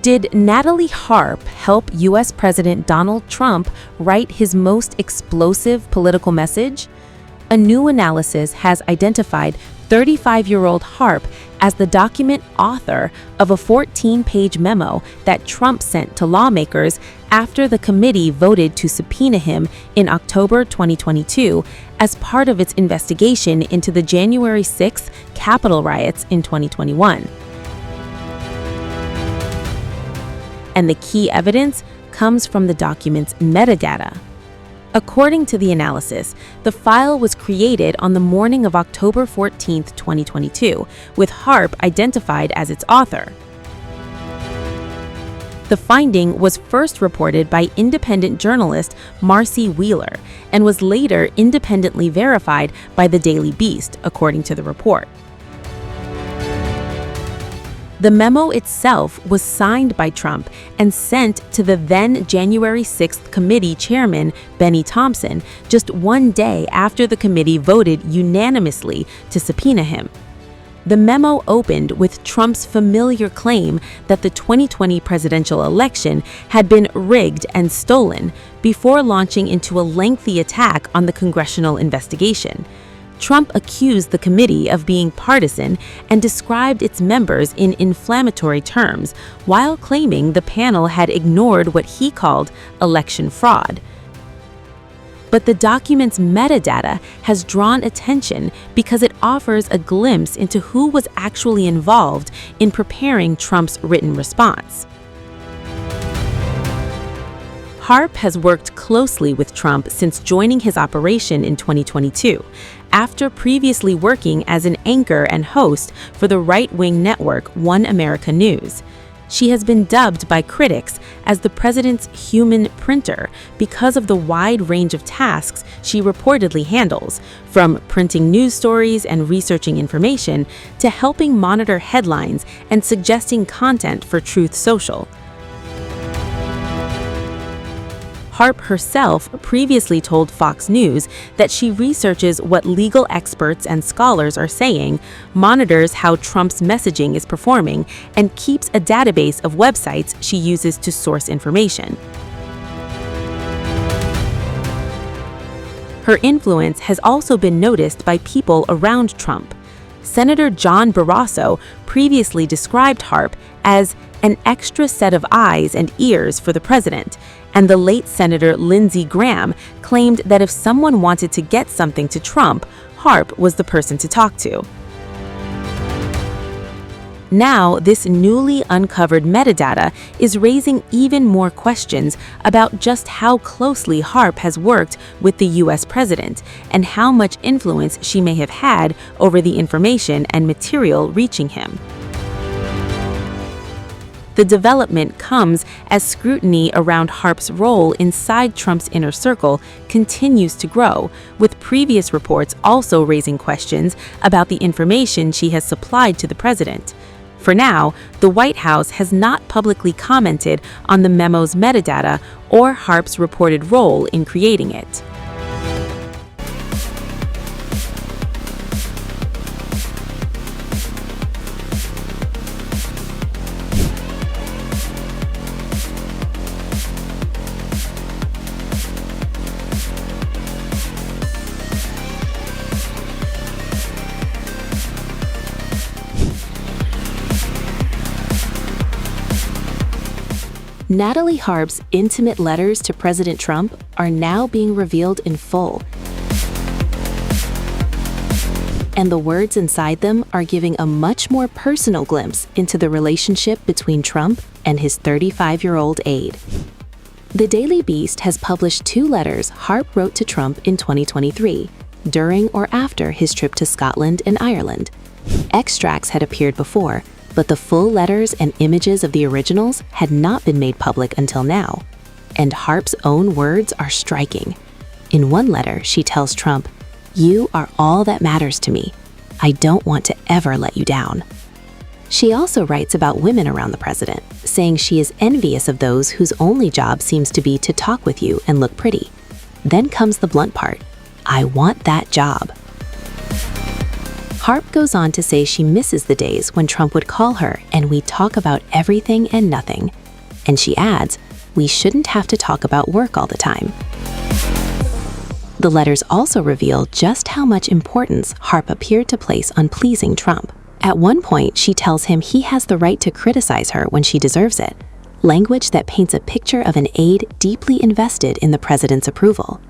Did Natalie Harp help U.S. President Donald Trump write his most explosive political message? A new analysis has identified 35-year-old Harp as the document author of a 14-page memo that Trump sent to lawmakers after the committee voted to subpoena him in October 2022 as part of its investigation into the January 6th Capitol riots in 2021. And the key evidence comes from the document's metadata. According to the analysis, the file was created on the morning of October 14, 2022, with Harp identified as its author. The finding was first reported by independent journalist Marcy Wheeler and was later independently verified by the Daily Beast, according to the report. The memo itself was signed by Trump and sent to the then January 6th committee chairman, Benny Thompson, just one day after the committee voted unanimously to subpoena him. The memo opened with Trump's familiar claim that the 2020 presidential election had been rigged and stolen before launching into a lengthy attack on the congressional investigation. Trump accused the committee of being partisan and described its members in inflammatory terms, while claiming the panel had ignored what he called election fraud. But the document's metadata has drawn attention because it offers a glimpse into who was actually involved in preparing Trump's written response. Harp has worked closely with Trump since joining his operation in 2022, after previously working as an anchor and host for the right-wing network One America News. She has been dubbed by critics as the president's human printer because of the wide range of tasks she reportedly handles, from printing news stories and researching information to helping monitor headlines and suggesting content for Truth Social. Harp herself previously told Fox News that she researches what legal experts and scholars are saying, monitors how Trump's messaging is performing, and keeps a database of websites she uses to source information. Her influence has also been noticed by people around Trump. Senator John Barrasso previously described Harp as an extra set of eyes and ears for the president, and the late Senator Lindsey Graham claimed that if someone wanted to get something to Trump, Harp was the person to talk to. Now, this newly uncovered metadata is raising even more questions about just how closely Harp has worked with the U.S. president and how much influence she may have had over the information and material reaching him. The development comes as scrutiny around Harp's role inside Trump's inner circle continues to grow, with previous reports also raising questions about the information she has supplied to the president. For now, the White House has not publicly commented on the memo's metadata or Harp's reported role in creating it. Natalie Harp's intimate letters to President Trump are now being revealed in full. And the words inside them are giving a much more personal glimpse into the relationship between Trump and his 35-year-old aide. The Daily Beast has published 2 letters Harp wrote to Trump in 2023, during or after his trip to Scotland and Ireland. Extracts had appeared before, but the full letters and images of the originals had not been made public until now. And Harp's own words are striking. In one letter, she tells Trump, "You are all that matters to me. I don't want to ever let you down." She also writes about women around the president, saying she is envious of those whose only job seems to be to talk with you and look pretty. Then comes the blunt part, "I want that job." Harp goes on to say she misses the days when Trump would call her and we'd talk about everything and nothing. And she adds, "We shouldn't have to talk about work all the time." The letters also reveal just how much importance Harp appeared to place on pleasing Trump. At one point, she tells him he has the right to criticize her when she deserves it, language that paints a picture of an aide deeply invested in the president's approval.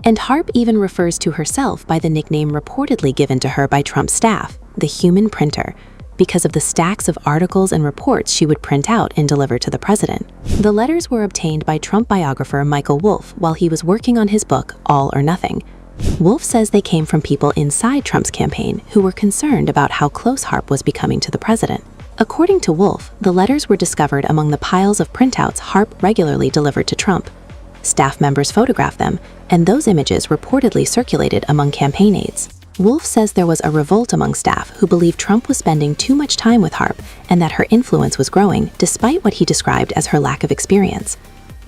And Harp even refers to herself by the nickname reportedly given to her by Trump's staff, the human printer, because of the stacks of articles and reports she would print out and deliver to the president. The letters were obtained by Trump biographer Michael Wolff while he was working on his book, All or Nothing. Wolff says they came from people inside Trump's campaign who were concerned about how close Harp was becoming to the president. According to Wolff, the letters were discovered among the piles of printouts Harp regularly delivered to Trump. Staff members photographed them, and those images reportedly circulated among campaign aides. Wolff says there was a revolt among staff who believed Trump was spending too much time with Harp and that her influence was growing despite what he described as her lack of experience.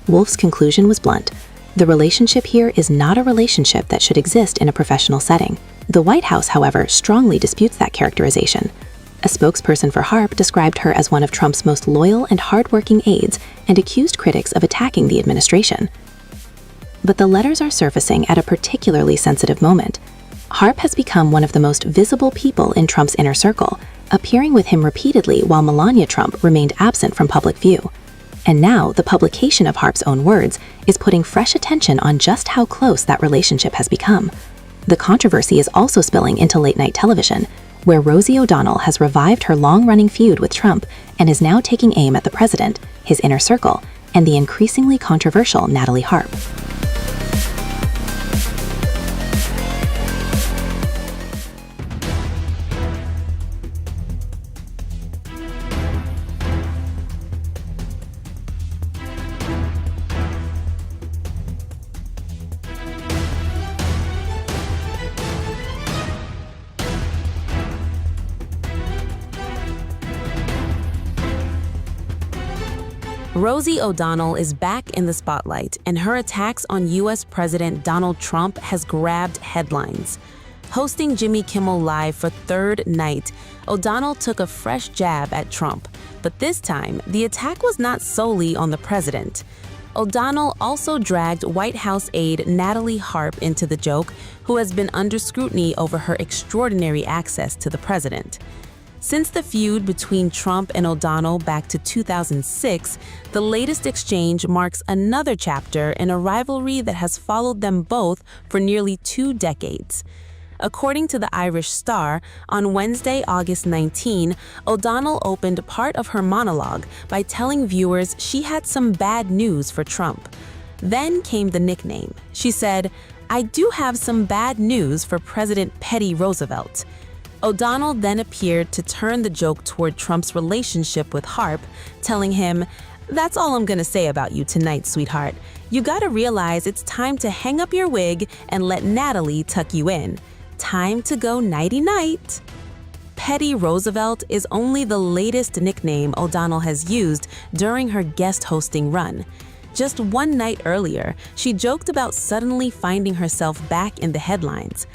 Wolff's conclusion was blunt. The relationship here is not a relationship that should exist in a professional setting. The White House, however, strongly disputes that characterization. A spokesperson for Harp described her as one of Trump's most loyal and hardworking aides and accused critics of attacking the administration. But the letters are surfacing at a particularly sensitive moment. Harp has become one of the most visible people in Trump's inner circle, appearing with him repeatedly while Melania Trump remained absent from public view. And now, the publication of Harp's own words is putting fresh attention on just how close that relationship has become. The controversy is also spilling into late-night television, where Rosie O'Donnell has revived her long-running feud with Trump and is now taking aim at the president, his inner circle, and the increasingly controversial Natalie Harp. Rosie O'Donnell is back in the spotlight, and her attacks on U.S. President Donald Trump has grabbed headlines. Hosting Jimmy Kimmel Live for third night, O'Donnell took a fresh jab at Trump, but this time, the attack was not solely on the president. O'Donnell also dragged White House aide Natalie Harp into the joke, who has been under scrutiny over her extraordinary access to the president. Since the feud between Trump and O'Donnell back to 2006, the latest exchange marks another chapter in a rivalry that has followed them both for nearly 2 decades. According to the Irish Star, on Wednesday, August 19, O'Donnell opened part of her monologue by telling viewers she had some bad news for Trump. Then came the nickname. She said, "I do have some bad news for President Teddy Roosevelt." O'Donnell then appeared to turn the joke toward Trump's relationship with Harp, telling him, "That's all I'm gonna say about you tonight, sweetheart. You gotta realize it's time to hang up your wig and let Natalie tuck you in. Time to go nighty-night." Teddy Roosevelt is only the latest nickname O'Donnell has used during her guest hosting run. Just one night earlier, she joked about suddenly finding herself back in the headlines.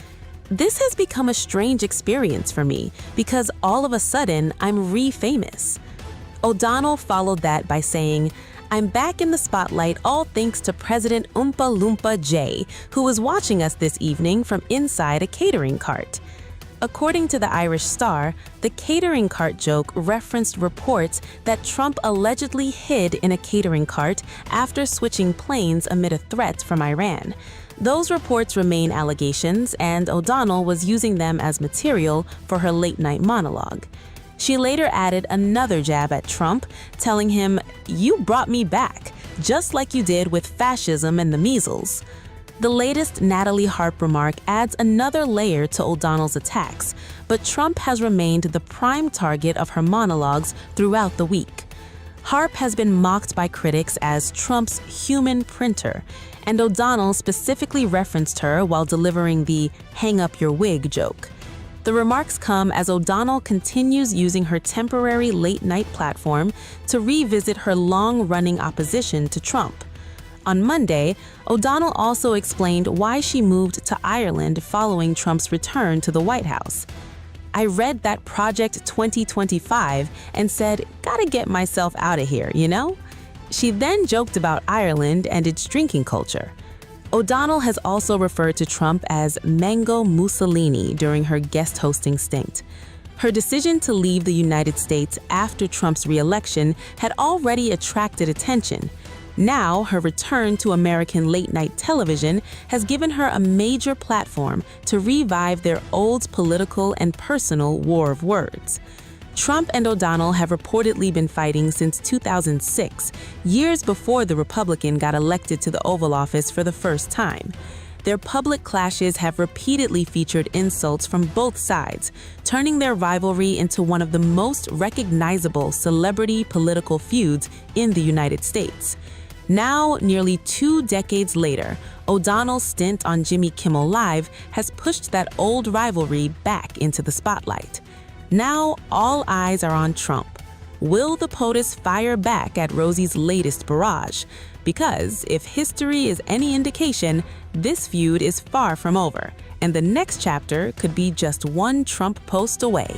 "This has become a strange experience for me because all of a sudden I'm re-famous." O'Donnell followed that by saying, "I'm back in the spotlight all thanks to President Oompa Loompa J, who was watching us this evening from inside a catering cart." According to the Irish Star, the catering cart joke referenced reports that Trump allegedly hid in a catering cart after switching planes amid a threat from Iran. Those reports remain allegations, and O'Donnell was using them as material for her late-night monologue. She later added another jab at Trump, telling him, "You brought me back, just like you did with fascism and the measles." The latest Natalie Harp remark adds another layer to O'Donnell's attacks, but Trump has remained the prime target of her monologues throughout the week. Harp has been mocked by critics as Trump's human printer, and O'Donnell specifically referenced her while delivering the "hang up your wig" joke. The remarks come as O'Donnell continues using her temporary late-night platform to revisit her long-running opposition to Trump. On Monday, O'Donnell also explained why she moved to Ireland following Trump's return to the White House. I read that Project 2025 and said, gotta get myself out of here, you know? She then joked about Ireland and its drinking culture. O'Donnell has also referred to Trump as Mango Mussolini during her guest hosting stint. Her decision to leave the United States after Trump's re-election had already attracted attention. Now, her return to American late-night television has given her a major platform to revive their old political and personal war of words. Trump and O'Donnell have reportedly been fighting since 2006, years before the Republican got elected to the Oval Office for the first time. Their public clashes have repeatedly featured insults from both sides, turning their rivalry into one of the most recognizable celebrity political feuds in the United States. Now, nearly 2 decades later, O'Donnell's stint on Jimmy Kimmel Live has pushed that old rivalry back into the spotlight. Now, all eyes are on Trump. Will the POTUS fire back at Rosie's latest barrage? Because if history is any indication, this feud is far from over, and the next chapter could be just one Trump post away.